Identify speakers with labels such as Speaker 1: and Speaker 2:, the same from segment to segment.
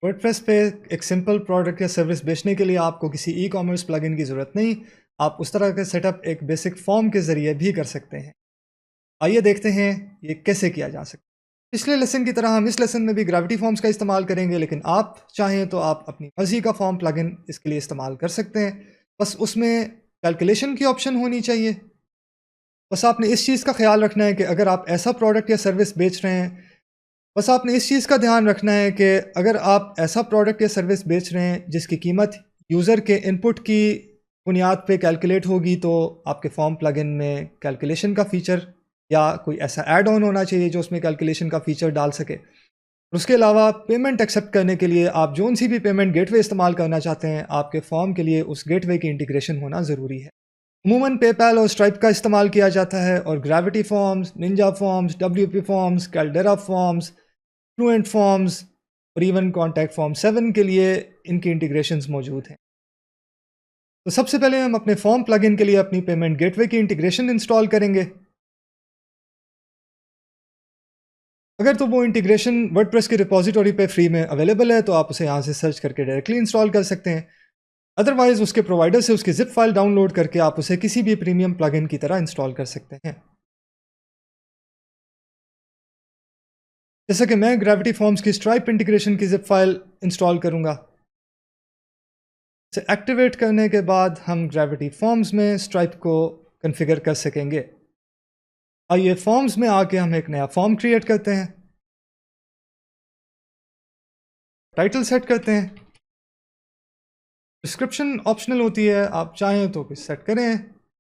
Speaker 1: WordPress पे एक simple product या सर्विस बेचने के लिए आपको किसी ई कॉमर्स प्लगइन की ज़रूरत नहीं। आप उस तरह का सेटअप एक बेसिक फॉर्म के ज़रिए भी कर सकते हैं। आइए देखते हैं ये कैसे किया जा सकता है। पिछले लेसन की तरह हम इस लेसन में भी ग्रेविटी फॉर्म्स का इस्तेमाल करेंगे, लेकिन आप चाहें तो आप अपनी मर्जी का फॉर्म प्लगइन इसके लिए इस्तेमाल कर सकते हैं। बस उसमें कैलकुलेशन की ऑप्शन होनी चाहिए। बस आपने इस चीज़ का ख्याल रखना है कि अगर आप ऐसा प्रोडक्ट या सर्विस बेच रहे हैं, बस आपने इस चीज़ का ध्यान रखना है कि अगर आप ऐसा प्रोडक्ट या सर्विस बेच रहे हैं जिसकी कीमत यूज़र के इनपुट की बुनियाद पे कैलकुलेट होगी, तो आपके फॉर्म प्लगइन में कैलकुलेशन का फ़ीचर या कोई ऐसा ऐड ऑन होना चाहिए जो उसमें कैलकुलेशन का फ़ीचर डाल सके। उसके अलावा पेमेंट एक्सेप्ट करने के लिए आप जोन सी भी पेमेंट गेटवे इस्तेमाल करना चाहते हैं, आपके फॉर्म के लिए उस गेटवे की इंटीग्रेशन होना ज़रूरी है। अमूमन पेपैल और स्ट्राइप का इस्तेमाल किया जाता है, और gravity forms, Ninja forms, WP forms, caldera forms, fluent forms और इवन कॉन्टैक्ट फॉर्म 7 के लिए इनकी इंटीग्रेशंस मौजूद हैं। तो सबसे पहले हम अपने फॉर्म प्लगइन के लिए अपनी पेमेंट गेटवे की इंटीग्रेशन इंस्टॉल करेंगे। अगर तो वो इंटीग्रेशन वर्डप्रेस की रिपॉजिटरी पे फ्री में अवेलेबल है, तो आप उसे यहाँ से सर्च करके डायरेक्टली इंस्टॉल कर सकते हैं। अदरवाइज उसके प्रोवाइडर से उसकी जिप फाइल डाउनलोड करके आप उसे किसी भी प्रीमियम प्लगइन की तरह इंस्टॉल कर सकते हैं। जैसे कि मैं ग्रेविटी फॉर्म्स की स्ट्राइप इंटीग्रेशन की जिप फाइल इंस्टॉल करूंगा। इसे एक्टिवेट करने के बाद हम ग्रेविटी फॉर्म्स में स्ट्राइप को कॉन्फ़िगर कर सकेंगे। आइए फॉर्म्स में आके हम एक नया फॉर्म क्रिएट करते हैं, टाइटल सेट करते हैं। डिस्क्रिप्शन ऑप्शनल होती है, आप चाहें तो कुछ सेट करें,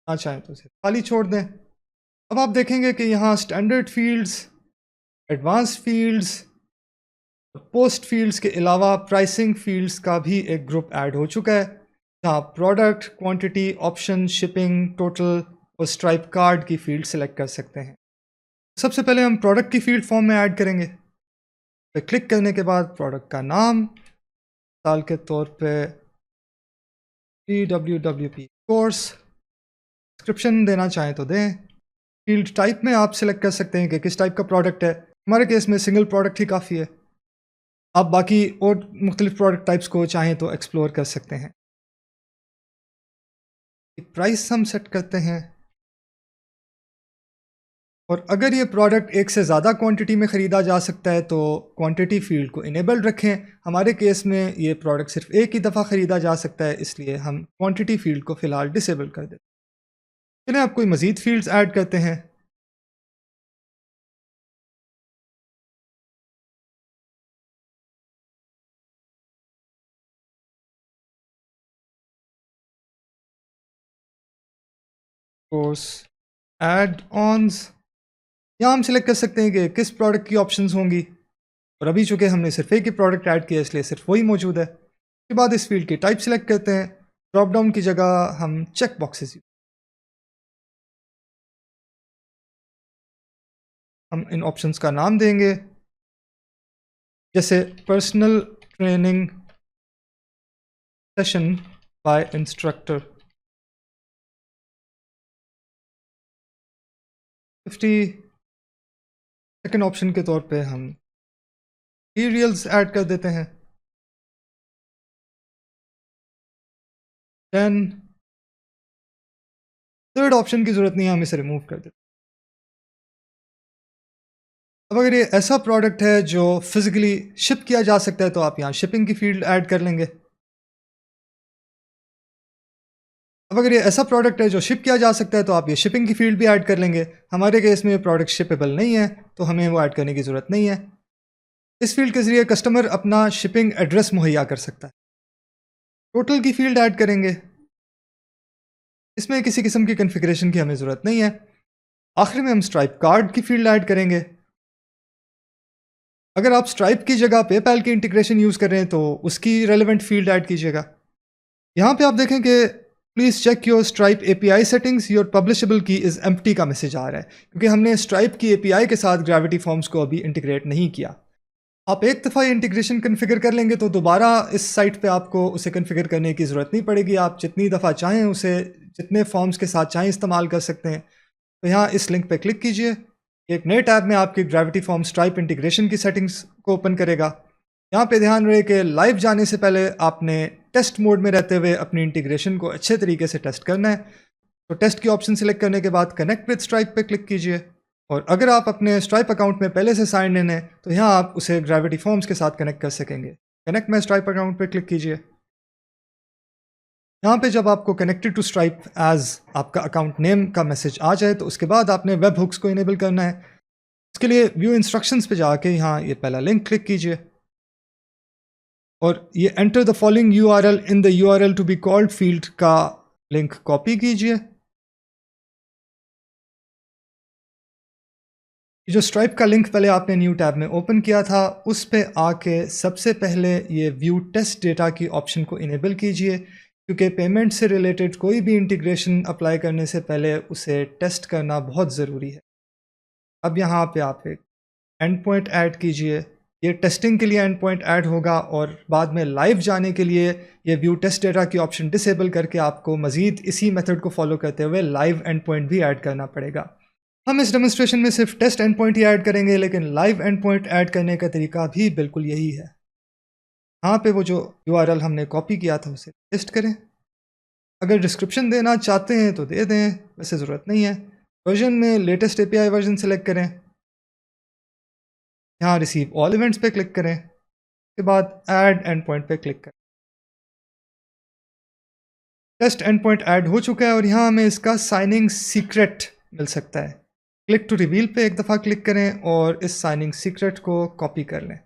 Speaker 1: ना चाहें तो उसे खाली छोड़ दें। अब आप देखेंगे कि यहाँ standard fields, advance fields, post fields के अलावा प्राइसिंग फील्ड्स का भी एक ग्रुप ऐड हो चुका है, जहाँ product, quantity, option, shipping, total और स्ट्राइप कार्ड की फील्ड सेलेक्ट कर सकते हैं। सबसे पहले हम प्रोडक्ट की फील्ड फॉर्म में ऐड करेंगे। पे क्लिक करने के बाद प्रोडक्ट का नाम, साल के तौर पे DWWP कोर्स, डिस्क्रिप्शन देना चाहें तो दें। फील्ड टाइप में आप सिलेक्ट कर सकते हैं कि किस टाइप का प्रोडक्ट है। हमारे केस में सिंगल प्रोडक्ट ही काफ़ी है। आप बाकी और मुख्तलिफ प्रोडक्ट टाइप्स को चाहें तो एक्सप्लोर कर सकते हैं। प्राइस हम सेट करते हैं, और अगर ये प्रोडक्ट एक से ज़्यादा क्वांटिटी में ख़रीदा जा सकता है तो क्वांटिटी फील्ड को इनेबल रखें। हमारे केस में ये प्रोडक्ट सिर्फ एक ही दफ़ा ख़रीदा जा सकता है, इसलिए हम क्वांटिटी फील्ड को फ़िलहाल डिसेबल कर देते हैं। चलिए आप कोई मज़ीद फील्ड्स ऐड करते हैं। कोर्स ऐड ऑन्स, यहाँ हम सिलेक्ट कर सकते हैं कि किस प्रोडक्ट की ऑप्शंस होंगी, और अभी चूँकि हमने सिर्फ एक ही प्रोडक्ट ऐड किया इसलिए सिर्फ वही मौजूद है। उसके बाद इस फील्ड की टाइप सिलेक्ट करते हैं। ड्रॉप डाउन की जगह हम चेक बॉक्सेस, हम इन ऑप्शंस का नाम देंगे, जैसे personal training session by instructor 50। Second option के तौर पे हम मटीरियल्स ऐड कर देते हैं 10। थर्ड ऑप्शन की ज़रूरत नहीं है, हम इसे रिमूव कर देते हैं। अब अगर ये ऐसा प्रोडक्ट है जो फिजिकली शिप किया जा सकता है, तो आप यहाँ शिपिंग की फील्ड ऐड कर लेंगे। अब अगर ये ऐसा प्रोडक्ट है जो शिप किया जा सकता है, तो आप ये शिपिंग की फील्ड भी ऐड कर लेंगे। हमारे केस में प्रोडक्ट शिपेबल नहीं है, तो हमें वो ऐड करने की ज़रूरत नहीं है। इस फील्ड के ज़रिए कस्टमर अपना शिपिंग एड्रेस मुहैया कर सकता है। टोटल की फील्ड ऐड करेंगे, इसमें किसी किस्म की कॉन्फ़िगरेशन की हमें ज़रूरत नहीं है। आखिर में हम स्ट्राइप कार्ड की फील्ड ऐड करेंगे। अगर आप स्ट्राइप की जगह पेपैल की इंटीग्रेशन यूज़ कर रहे हैं, तो उसकी रेलेवेंट फील्ड ऐड कीजिएगा। यहाँ पे आप देखें कि please check your Stripe API settings, your publishable key is empty का मैसेज आ रहा है, क्योंकि हमने स्ट्राइप की API के साथ ग्रेविटी फॉर्म्स को अभी इंटीग्रेट नहीं किया। आप एक दफ़ा ये इंटीग्रेशन कन्फिगर कर लेंगे तो दोबारा इस साइट पे आपको उसे कन्फिगर करने की ज़रूरत नहीं पड़ेगी। आप जितनी दफ़ा चाहें उसे जितने फॉर्म्स के साथ चाहें इस्तेमाल कर सकते हैं। तो यहाँ इस लिंक पे क्लिक कीजिए, एक नए टैब में आपकी ग्रेविटी फॉर्म स्ट्राइप इंटीग्रेशन की सेटिंग्स को ओपन करेगा। यहाँ पे ध्यान रहे कि लाइव जाने से पहले आपने टेस्ट मोड में रहते हुए अपनी इंटीग्रेशन को अच्छे तरीके से टेस्ट करना है। तो टेस्ट की ऑप्शन सेलेक्ट करने के बाद कनेक्ट विद स्ट्राइप पे क्लिक कीजिए, और अगर आप अपने स्ट्राइप अकाउंट में पहले से साइन इन है तो यहाँ आप उसे ग्रेविटी फॉर्म्स के साथ कनेक्ट कर सकेंगे। कनेक्ट माय स्ट्राइप अकाउंट पे क्लिक कीजिए। यहाँ पे जब आपको कनेक्टेड टू स्ट्राइप एज आपका अकाउंट नेम का मैसेज आ जाए तो उसके बाद आपने वेब हुक्स को इनेबल करना है। उसके लिए व्यू इंस्ट्रक्शंस पे जाके यहाँ ये पहला लिंक क्लिक कीजिए, और ये enter the following URL in the URL to be called field का लिंक कॉपी कीजिए। जो स्ट्राइप का लिंक पहले आपने न्यू टैब में ओपन किया था उस पे आके सबसे पहले ये व्यू टेस्ट डेटा की ऑप्शन को इनेबल कीजिए, क्योंकि पेमेंट से रिलेटेड कोई भी इंटीग्रेशन अप्लाई करने से पहले उसे टेस्ट करना बहुत ज़रूरी है। अब यहाँ पे आप एक एंड पॉइंट ऐड कीजिए। ये टेस्टिंग के लिए एंड पॉइंट ऐड होगा, और बाद में लाइव जाने के लिए ये व्यू टेस्ट डेटा की ऑप्शन डिसेबल करके आपको मज़ीद इसी मेथड को फॉलो करते हुए लाइव एंड पॉइंट भी ऐड करना पड़ेगा। हम इस डेमोन्स्ट्रेशन में सिर्फ टेस्ट एंड पॉइंट ही ऐड करेंगे, लेकिन लाइव एंड पॉइंट ऐड करने का तरीका भी बिल्कुल यही है। यहाँ पे वो जो यूआरएल हमने कॉपी किया था उसे पेस्ट करें। अगर डिस्क्रिप्शन देना चाहते हैं तो दे दें, वैसे ज़रूरत नहीं है। वर्जन में लेटेस्ट एपीआई वर्जन सेलेक्ट करें। यहाँ रिसीव ऑल इवेंट्स पे क्लिक करें। उसके बाद ऐड एंड पॉइंट पे क्लिक करें। टेस्ट एंड पॉइंट ऐड हो चुका है, और यहाँ हमें इसका साइनिंग सीक्रेट मिल सकता है। क्लिक टू रिवील पे एक दफ़ा क्लिक करें और इस साइनिंग सीक्रेट को कॉपी कर लें।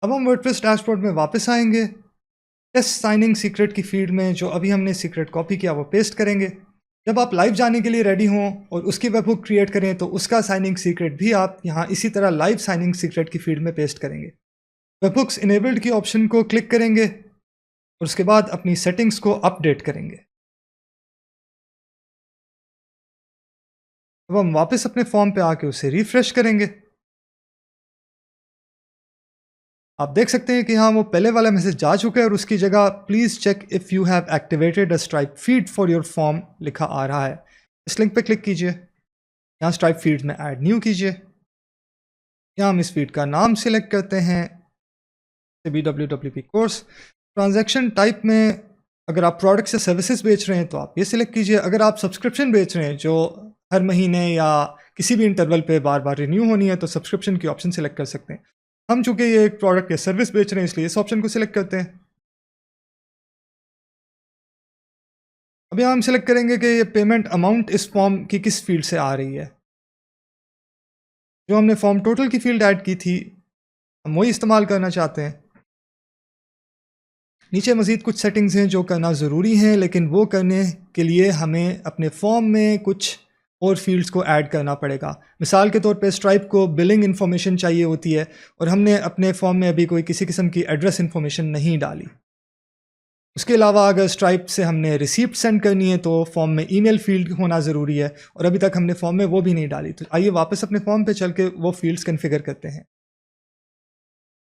Speaker 1: अब हम वर्डप्रेस डैशबोर्ड में वापस आएंगे। टेस्ट साइनिंग सीक्रेट की फील्ड में जो अभी हमने सीक्रेट कॉपी किया वो पेस्ट करेंगे। जब आप लाइव जाने के लिए रेडी हों और उसकी वेबहुक क्रिएट करें तो उसका साइनिंग सीक्रेट भी आप यहाँ इसी तरह लाइव साइनिंग सीक्रेट की फील्ड में पेस्ट करेंगे। वेबहुक्स इनेबल्ड की ऑप्शन को क्लिक करेंगे और उसके बाद अपनी सेटिंग्स को अपडेट करेंगे। अब हम वापस अपने फॉर्म पे आके उसे रिफ्रेश करेंगे। आप देख सकते हैं कि हाँ वो पहले वाला मैसेज जा चुका है, और उसकी जगह please check if you have activated a Stripe feed for your form लिखा आ रहा है। इस लिंक पे क्लिक कीजिए। यहाँ स्ट्राइप फीड में ऐड न्यू कीजिए। यहाँ हम इस फीड का नाम सिलेक्ट करते हैं BWWP कोर्स। ट्रांजैक्शन टाइप में अगर आप प्रोडक्ट्स या सर्विसेज बेच रहे हैं तो आप ये सिलेक्ट कीजिए। अगर आप सब्सक्रिप्शन बेच रहे हैं जो हर महीने या किसी भी इंटरवल पे बार बार रिन्यू होनी है तो सब्सक्रिप्शन की ऑप्शन सिलेक्ट कर सकते हैं। हम चूंकि ये एक प्रोडक्ट या सर्विस बेच रहे हैं इसलिए इस ऑप्शन को सिलेक्ट करते हैं। अब यहाँ हम सिलेक्ट करेंगे कि ये पेमेंट अमाउंट इस फॉर्म की किस फील्ड से आ रही है। जो हमने फॉर्म टोटल की फील्ड ऐड की थी हम वही इस्तेमाल करना चाहते हैं। नीचे मज़ीद कुछ सेटिंग्स हैं जो करना ज़रूरी हैं, लेकिन वो करने के लिए हमें अपने फॉर्म में कुछ और फील्ड्स को ऐड करना पड़ेगा। मिसाल के तौर पे स्ट्राइप को बिलिंग इन्फॉर्मेशन चाहिए होती है, और हमने अपने फॉर्म में अभी कोई किसी किस्म की एड्रेस इन्फॉर्मेशन नहीं डाली। उसके अलावा अगर स्ट्राइप से हमने रिसीप्ट सेंड करनी है तो फॉर्म में ईमेल फील्ड होना ज़रूरी है, और अभी तक हमने फॉर्म में वो भी नहीं डाली। तो आइए वापस अपने फॉर्म पे चल के वो फील्ड्स कन्फिगर करते हैं।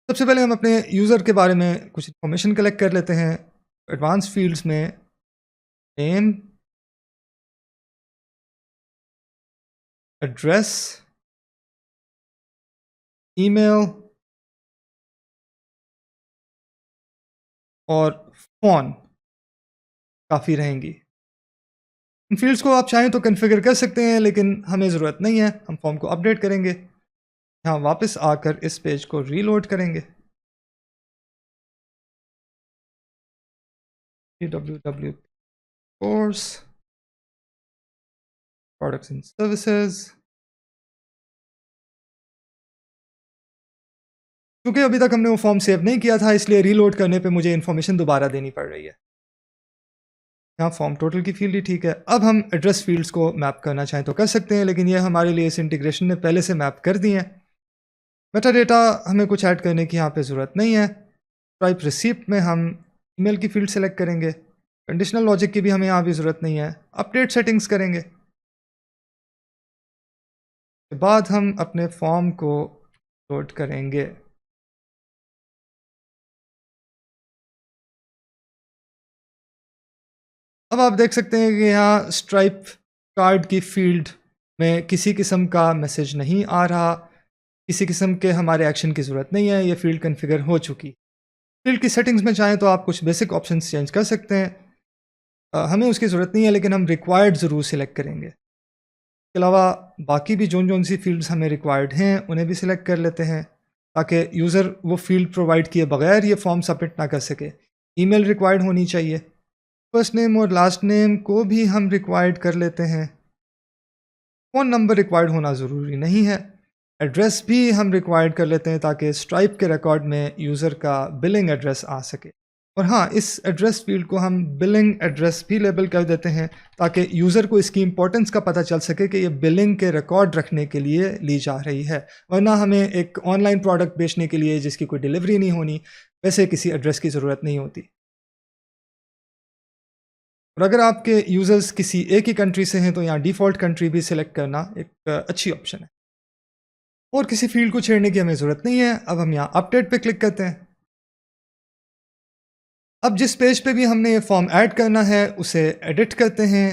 Speaker 1: सबसे पहले हम अपने यूज़र के बारे में कुछ इन्फॉर्मेशन कलेक्ट कर लेते हैं। एडवांस फील्ड्स में नेम, एड्रेस, ईमेल और फ़ोन काफ़ी रहेंगी। इन फील्ड्स को आप चाहें तो कन्फिगर कर सकते हैं, लेकिन हमें ज़रूरत नहीं है। हम फॉर्म को अपडेट करेंगे। यहाँ वापस आकर इस पेज को रीलोड करेंगे। BWW course products and services. क्योंकि अभी तक हमने वो फॉर्म सेव नहीं किया था इसलिए रीलोड करने पे मुझे इन्फॉर्मेशन दोबारा देनी पड़ रही है। यहाँ फॉर्म टोटल की फील्ड ही ठीक है। अब हम एड्रेस फील्ड्स को मैप करना चाहें तो कर सकते हैं, लेकिन ये हमारे लिए इस इंटीग्रेशन ने पहले से मैप कर दी हैं। मेटा डेटा हमें कुछ ऐड करने की यहाँ पे ज़रूरत नहीं है। स्ट्राइप रिसीप्ट में हम ईमेल की फील्ड सेलेक्ट करेंगे। कंडीशनल लॉजिक की भी हमें यहाँ भी ज़रूरत नहीं है। अपडेट सेटिंग्स करेंगे। के बाद हम अपने फॉर्म को लोड करेंगे। अब आप देख सकते हैं कि यहाँ स्ट्राइप कार्ड की फील्ड में किसी किस्म का मैसेज नहीं आ रहा। किसी किस्म के हमारे एक्शन की ज़रूरत नहीं है, ये फ़ील्ड कन्फिगर हो चुकी। फ़ील्ड की सेटिंग्स में चाहें तो आप कुछ बेसिक ऑप्शंस चेंज कर सकते हैं। हमें उसकी ज़रूरत नहीं है, लेकिन हम रिक्वायर्ड ज़रूर सिलेक्ट करेंगे। इसके अलावा बाकी भी जोन सी फ़ील्ड्स हमें रिक्वायर्ड हैं उन्हें भी सिलेक्ट कर लेते हैं, ताकि यूज़र वो फ़ील्ड प्रोवाइड किए बगैर ये फॉर्म सबमिट ना कर सके। ईमेल रिक्वायर्ड होनी चाहिए। फर्स्ट नेम और लास्ट नेम को भी हम रिक्वायर्ड कर लेते हैं। फ़ोन नंबर रिक्वायर्ड होना ज़रूरी नहीं है। एड्रेस भी हम रिक्वायर्ड कर लेते हैं, ताकि स्ट्राइप के रिकॉर्ड में यूज़र का बिलिंग एड्रेस आ सके। और हाँ, इस एड्रेस फील्ड को हम बिलिंग एड्रेस भी लेबल कर देते हैं, ताकि यूज़र को इसकी इंपॉर्टेंस का पता चल सके कि ये बिलिंग के रिकॉर्ड रखने के लिए ली जा रही है। वरना हमें एक ऑनलाइन प्रोडक्ट बेचने के लिए जिसकी कोई डिलीवरी नहीं होनी, वैसे किसी एड्रेस की ज़रूरत नहीं होती। और अगर आपके यूज़र्स किसी एक ही कंट्री से हैं, तो यहाँ डिफ़ॉल्ट कंट्री भी सिलेक्ट करना एक अच्छी ऑप्शन है। और किसी फील्ड को छेड़ने की हमें ज़रूरत नहीं है। अब हम यहाँ अपडेट पे क्लिक करते हैं। अब जिस पेज पे भी हमने ये फॉर्म ऐड करना है उसे एडिट करते हैं।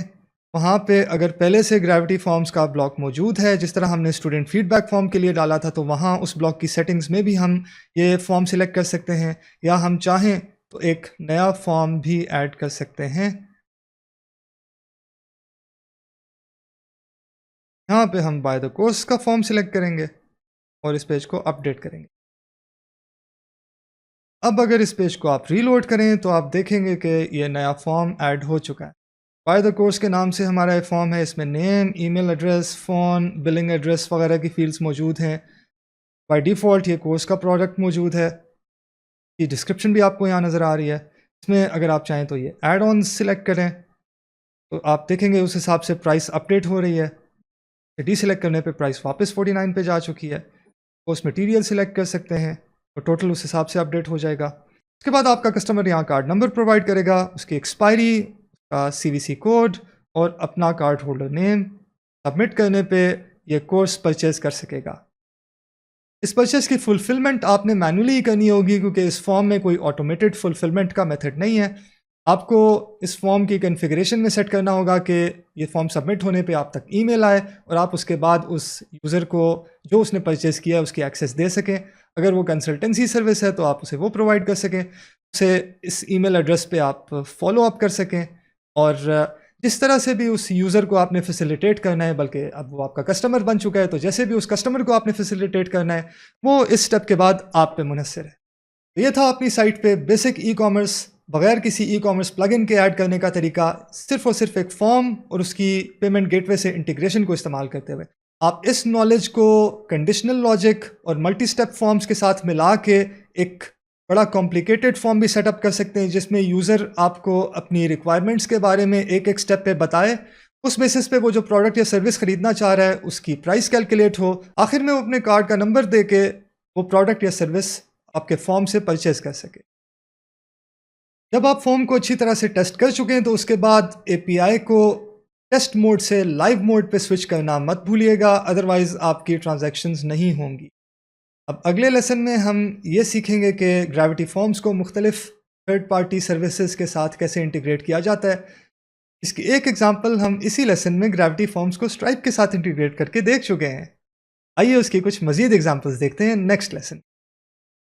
Speaker 1: वहाँ पे अगर पहले से ग्रेविटी फॉर्म्स का ब्लॉक मौजूद है, जिस तरह हमने स्टूडेंट फीडबैक फॉर्म के लिए डाला था, तो वहाँ उस ब्लॉक की सेटिंग्स में भी हम ये फॉर्म सिलेक्ट कर सकते हैं, या हम चाहें तो एक नया फॉर्म भी ऐड कर सकते हैं। यहाँ पे हम बाय द कोर्स का फॉर्म सिलेक्ट करेंगे और इस पेज को अपडेट करेंगे। अब अगर इस पेज को आप रीलोड करें तो आप देखेंगे कि ये नया फॉर्म ऐड हो चुका है। बाय द कोर्स के नाम से हमारा ये फॉर्म है। इसमें name, email address, phone, billing address वगैरह की फील्ड्स मौजूद हैं। बाय डिफ़ॉल्ट ये कोर्स का प्रोडक्ट मौजूद है। ये डिस्क्रिप्शन भी आपको यहाँ नज़र आ रही है। इसमें अगर आप चाहें तो ये ऐड ऑन सिलेक्ट करें, तो आप देखेंगे उस हिसाब से प्राइस अपडेट हो रही है। डीसेलेक्ट करने पे प्राइस वापस 49 पे जा चुकी है। कोर्स मटीरियल सिलेक्ट कर सकते हैं, तो टोटल उस हिसाब से अपडेट हो जाएगा। उसके बाद आपका कस्टमर यहाँ कार्ड नंबर प्रोवाइड करेगा, उसकी एक्सपायरी का CVC कोड और अपना कार्ड होल्डर नेम। सबमिट करने पे ये कोर्स परचेज कर सकेगा। इस परचेज की फुलफिलमेंट आपने मैन्युअली ही करनी होगी, क्योंकि इस फॉर्म में कोई ऑटोमेटेड फुलफिलमेंट का मेथड नहीं है। आपको इस फॉर्म की कॉन्फ़िगरेशन में सेट करना होगा कि ये फॉर्म सबमिट होने पे आप तक ईमेल आए और आप उसके बाद उस यूज़र को जो उसने परचेज़ किया है उसकी एक्सेस दे सकें। अगर वो कंसल्टेंसी सर्विस है तो आप उसे वो प्रोवाइड कर सकें, उसे इस ईमेल एड्रेस पे आप फॉलो अप कर सकें। और जिस तरह से भी उस यूज़र को आपने फैसिलिटेट करना है, बल्कि अब वो आपका कस्टमर बन चुका है, तो जैसे भी उस कस्टमर को आपने फैसिलिटेट करना है, वो इस स्टेप के बाद आप पे मुनहसर है। तो ये था अपनी साइट पे बेसिक ई कॉमर्स बगैर किसी ई कॉमर्स प्लगइन के ऐड करने का तरीका, सिर्फ और सिर्फ एक फॉर्म और उसकी पेमेंट गेटवे से इंटीग्रेशन को इस्तेमाल करते हुए। आप इस नॉलेज को कंडीशनल लॉजिक और मल्टी स्टेप फॉर्म्स के साथ मिला के एक बड़ा कॉम्प्लिकेटेड फॉर्म भी सेटअप कर सकते हैं, जिसमें यूज़र आपको अपनी रिक्वायरमेंट्स के बारे में एक एक स्टेप पे बताए। उस बेसिस पे वो जो प्रोडक्ट या सर्विस खरीदना चाह रहा है उसकी प्राइस कैलकुलेट हो, आखिर में वो अपने कार्ड का नंबर दे के वो प्रोडक्ट या सर्विस आपके फॉर्म से परचेज कर सके। जब आप फॉर्म को अच्छी तरह से टेस्ट कर चुके हैं, तो उसके बाद API को टेस्ट मोड से लाइव मोड पे स्विच करना मत भूलिएगा, अदरवाइज आपकी ट्रांजैक्शंस नहीं होंगी। अब अगले लेसन में हम ये सीखेंगे कि ग्रेविटी फॉर्म्स को मुख्तलिफ थर्ड पार्टी सर्विसेज के साथ कैसे इंटीग्रेट किया जाता है। इसकी एक एग्जांपल हम इसी लेसन में ग्रेविटी फॉर्म्स को स्ट्राइप के साथ इंटीग्रेट करके देख चुके हैं। आइए उसकी कुछ मज़ीद एग्जांपल्स देखते हैं नेक्स्ट लेसन।